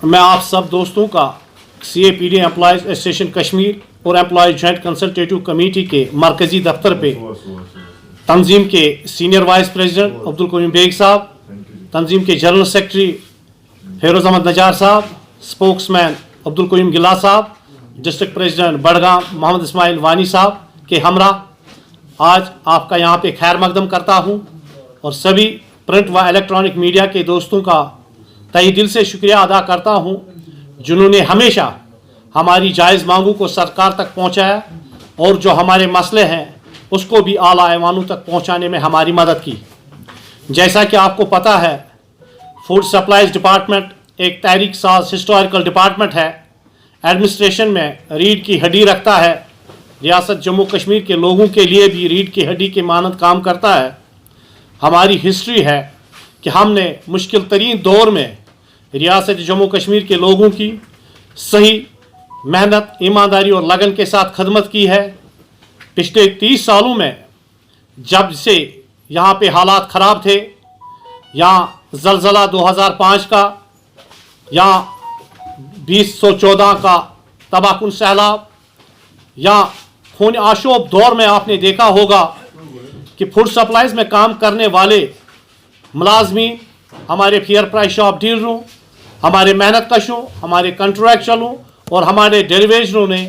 मैं आप सब दोस्तों का CAPD एम्प्लॉयज़ एसोसिएशन कश्मीर और एम्प्लॉयज़ जॉइंट कंसल्टेटिव कमेटी के मरकज़ी दफ्तर पे तंजीम के senior vice president Abdul Karim bag साहब, तंजीम के जनरल सेक्रेटरी फेरोज़ अहमद नजार साहब, स्पोक्समैन अब्दुल करीम गिला साहब, डिस्ट्रिक्ट प्रेसिडेंट बड़गाम मोहम्मद इस्माइल वानी साहब के हमरा आज आपका यहाँ पे खैर मकदम करता हूँ और सभी प्रिंट व इलेक्ट्रॉनिक मीडिया के दोस्तों का तहे दिल से शुक्रिया अदा करता हूँ जिन्होंने हमेशा हमारी जायज़ मांगों को सरकार तक पहुँचाया और जो हमारे मसले हैं उसको भी आला ऐवानों तक पहुँचाने में हमारी मदद की। जैसा कि आपको पता है, फूड सप्लाईज डिपार्टमेंट एक तहरीक साज हिस्टोरिकल डिपार्टमेंट है। एडमिनिस्ट्रेशन में रीढ़ की हड्डी रखता है। रियासत जम्मू कश्मीर के लोगों के लिए भी रीढ़ की हड्डी के मानद काम करता है। हमारी हिस्ट्री है कि हमने मुश्किल तरीन दौर में रियासत जम्मू कश्मीर के लोगों की सही मेहनत, ईमानदारी और लगन के साथ खदमत की है। पिछले 30 सालों में जब से यहाँ पे हालात ख़राब थे, यहाँ ज़लज़ला 2005 का, यहाँ 2014 का तबाहकुन सैलाब, या खून आशोब दौर में आपने देखा होगा कि फूड सप्लाईज में काम करने वाले मुलाजमीन, हमारे फेयर प्राइस शॉप डीलरों, हमारे मेहनत कशों, हमारे कंट्रैक्चुअलों और हमारे डेरिवेजरों ने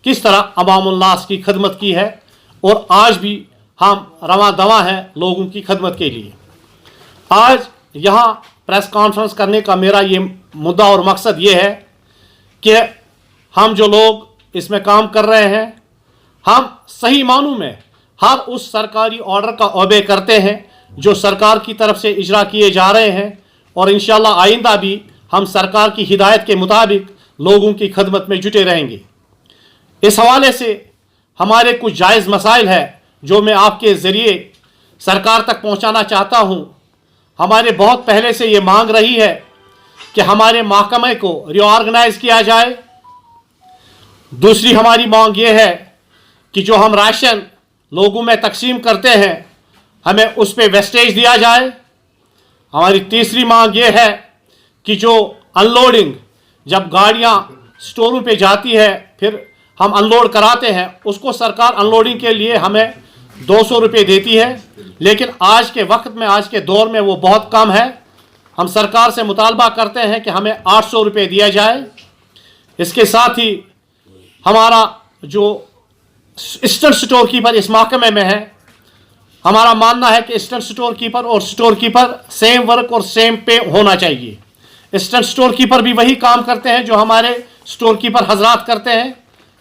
किस तरह अवामुल नास की खदमत की है और आज भी हम रवां दवा हैं लोगों की खदमत के लिए। आज यहाँ प्रेस कॉन्फ्रेंस करने का मेरा ये मुद्दा और मकसद ये है कि हम जो लोग इसमें काम कर रहे हैं, हम सही मानों में हर उस सरकारी ऑर्डर का ओबे करते हैं जो सरकार की तरफ से इजरा किए जा रहे हैं और इंशाल्लाह आइंदा भी हम सरकार की हिदायत के मुताबिक लोगों की खदमत में जुटे रहेंगे। इस हवाले से हमारे कुछ जायज़ मसाइल है जो मैं आपके ज़रिए सरकार तक पहुंचाना चाहता हूं। हमारे बहुत पहले से ये मांग रही है कि हमारे महकमे को रीऑर्गेनाइज किया जाए। दूसरी हमारी मांग ये है कि जो हम राशन लोगों में तकसीम करते हैं हमें उस पर वेस्टेज दिया जाए। हमारी तीसरी मांग ये है कि जो अनलोडिंग, जब गाड़ियां स्टोरों पे जाती है फिर हम अनलोड कराते हैं, उसको सरकार अनलोडिंग के लिए हमें 200 रुपये देती है, लेकिन आज के वक्त में, आज के दौर में वो बहुत कम है। हम सरकार से मुतालबा करते हैं कि हमें 800 रुपये दिया जाए। इसके साथ ही हमारा जो असिस्टेंट स्टोर कीपर इस महकमे में है, हमारा मानना है कि असिस्टेंट स्टोर कीपर और स्टोर कीपर सेम वर्क और सेम पे होना चाहिए। असिस्टेंट स्टोर कीपर भी वही काम करते हैं जो हमारे स्टोर कीपर हजरात करते हैं,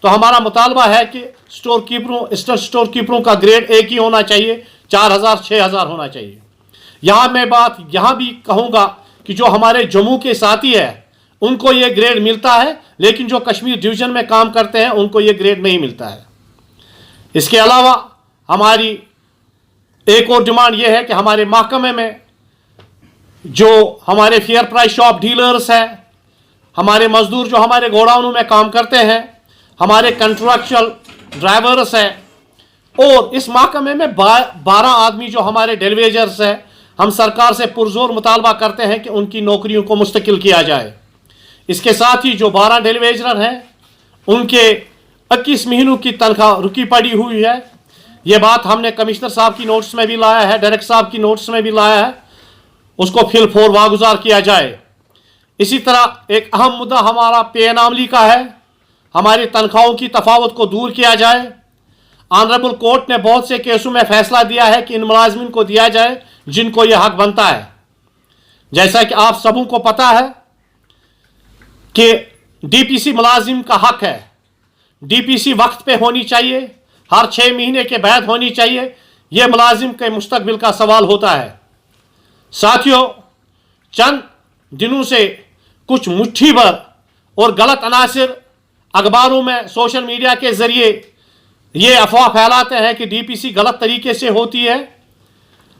तो हमारा मुतालबा है कि स्टोर कीपरों, असिस्टेंट स्टोर कीपरों का ग्रेड एक ही होना चाहिए, 4000 6000 होना चाहिए। यहाँ मैं बात यहाँ भी कहूँगा कि जो हमारे जम्मू के साथी है उनको ये ग्रेड मिलता है, लेकिन जो कश्मीर डिवीज़न में काम करते हैं उनको ये ग्रेड नहीं मिलता है। इसके अलावा हमारी एक और डिमांड ये है कि हमारे महकमे में जो हमारे फेयर प्राइस शॉप डीलर्स हैं, हमारे मजदूर जो हमारे गोडाउनों में काम करते हैं, हमारे कंट्रैक्चुअल ड्राइवर्स हैं और इस महकमे में 12 आदमी जो हमारे डेलीवेजर्स हैं, हम सरकार से पुरजोर मुतालबा करते हैं कि उनकी नौकरियों को मुस्तकिल किया जाए। इसके साथ ही जो 12 डेलीवेजर हैं उनके 21 महीनों की तनख्वाह रुकी पड़ी हुई है। ये बात हमने कमिश्नर साहब की नोटिस में भी लाया है, डायरेक्टर साहब की नोटिस में भी लाया है, उसको फिल फोर वागुजार किया जाए। इसी तरह एक अहम मुद्दा हमारा पे नामली का है, हमारी तनख्वाहों की तफावत को दूर किया जाए। ऑनरेबल कोर्ट ने बहुत से केसों में फैसला दिया है कि इन मुलाजमिन को दिया जाए जिनको यह हक बनता है। जैसा कि आप सबों को पता है कि DPC मुलाजिम का हक है, DPC वक्त पे होनी चाहिए, हर 6 महीने के बाद होनी चाहिए। यह मुलाजिम के मुस्तकबिल का सवाल होता है। साथियों, चंद दिनों से कुछ मुट्ठी भर और गलत अनासिर अखबारों में, सोशल मीडिया के ज़रिए ये अफवाह फैलाते हैं कि DPC गलत तरीके से होती है।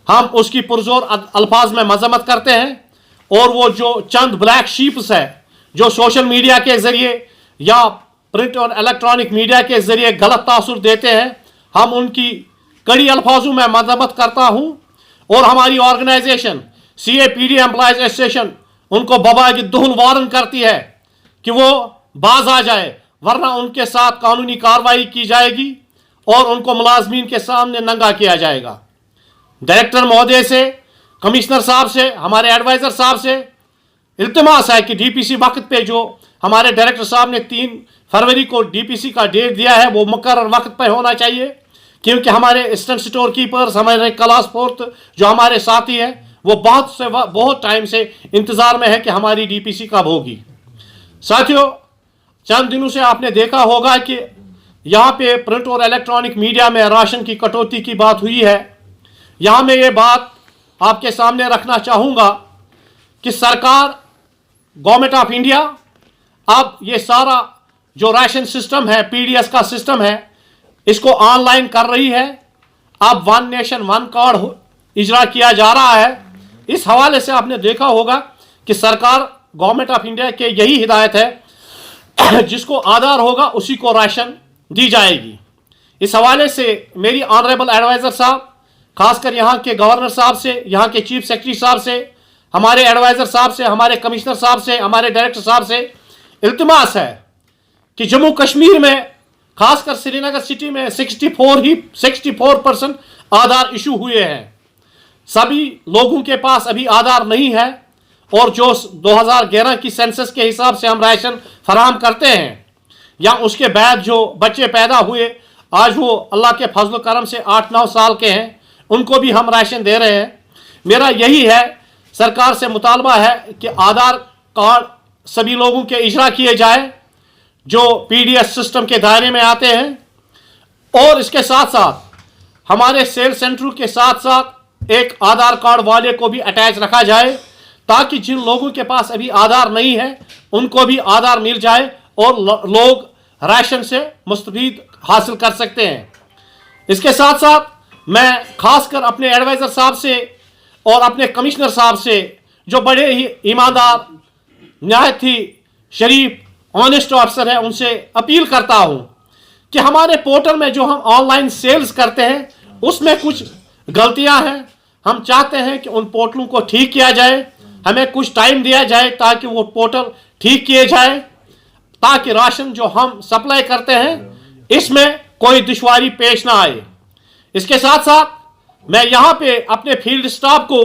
हम उसकी पुरजोर अल्फाज में मजम्मत करते हैं और वो जो चंद ब्लैक शीप्स है जो सोशल मीडिया के ज़रिए या प्रिंट और इलेक्ट्रॉनिक मीडिया के ज़रिए गलत तासुर देते हैं, हम उनकी कड़ी अल्फाजों में मजम्मत करता हूँ। और हमारी ऑर्गेनाइजेशन CAPD एम्प्लॉयज़ एसोसिएशन उनको बबागी दुहन वारन करती है कि वो बाज आ जाए, वरना उनके साथ कानूनी कार्रवाई की जाएगी और उनको मुलाजमीन के सामने नंगा किया जाएगा। डायरेक्टर महोदय से, कमिश्नर साहब से, हमारे एडवाइज़र साहब से इल्तिमास है कि डीपीसी वक्त पे जो हमारे डायरेक्टर साहब ने 3 फरवरी को डीपीसी का डेट दिया है वो मुकर्रर वक्त पर होना चाहिए, क्योंकि हमारे असिस्टेंट स्टोर कीपर्स, हमारे क्लास फोर्थ जो हमारे साथी हैं वो बहुत टाइम से इंतज़ार में है कि हमारी डीपीसी कब होगी। साथियों, चंद दिनों से आपने देखा होगा कि यहाँ पे प्रिंट और इलेक्ट्रॉनिक मीडिया में राशन की कटौती की बात हुई है। यहाँ मैं ये बात आपके सामने रखना चाहूँगा कि सरकार, गवर्नमेंट ऑफ इंडिया अब ये सारा जो राशन सिस्टम है, पीडीएस का सिस्टम है, इसको ऑनलाइन कर रही है। अब 1 नेशन 1 कार्ड इजरा किया जा रहा है। इस हवाले से आपने देखा होगा कि सरकार, गवर्नमेंट ऑफ इंडिया के यही हिदायत है, जिसको आधार होगा उसी को राशन दी जाएगी। इस हवाले से मेरी ऑनरेबल एडवाइज़र साहब, खासकर यहाँ के गवर्नर साहब से, यहाँ के चीफ सेक्रेटरी साहब से, हमारे एडवाइज़र साहब से, हमारे कमिश्नर साहब से, हमारे डायरेक्टर साहब से इल्तिमास है कि जम्मू कश्मीर में, खासकर श्रीनगर सिटी में 64% आधार इशू हुए हैं। सभी लोगों के पास अभी आधार नहीं है और जो 2011 की सेंसस के हिसाब से हम राशन फराहम करते हैं या उसके बाद जो बच्चे पैदा हुए, आज वो अल्लाह के फजल करम से 8-9 साल के हैं, उनको भी हम राशन दे रहे हैं। मेरा यही है, सरकार से मुतालबा है कि आधार कार्ड सभी लोगों के इजरा किए जाए जो पीडीएस सिस्टम के दायरे में आते हैं, और इसके साथ साथ हमारे सेल सेंटर के साथ साथ एक आधार कार्ड वाले को भी अटैच रखा जाए, ताकि जिन लोगों के पास अभी आधार नहीं है उनको भी आधार मिल जाए और लोग राशन से मुस्तफीद हासिल कर सकते हैं। इसके साथ साथ मैं खासकर अपने एडवाइज़र साहब से और अपने कमिश्नर साहब से, जो बड़े ही ईमानदार, नहायत ही शरीफ, ऑनेस्ट ऑफिसर है, उनसे अपील करता हूं कि हमारे पोर्टल में जो हम ऑनलाइन सेल्स करते हैं उसमें कुछ गलतियां हैं। हम चाहते हैं कि उन पोर्टलों को ठीक किया जाए, हमें कुछ टाइम दिया जाए ताकि वो पोर्टल ठीक किए जाए, ताकि राशन जो हम सप्लाई करते हैं इसमें कोई दुश्वारी पेश ना आए। इसके साथ साथ मैं यहाँ पे अपने फील्ड स्टाफ को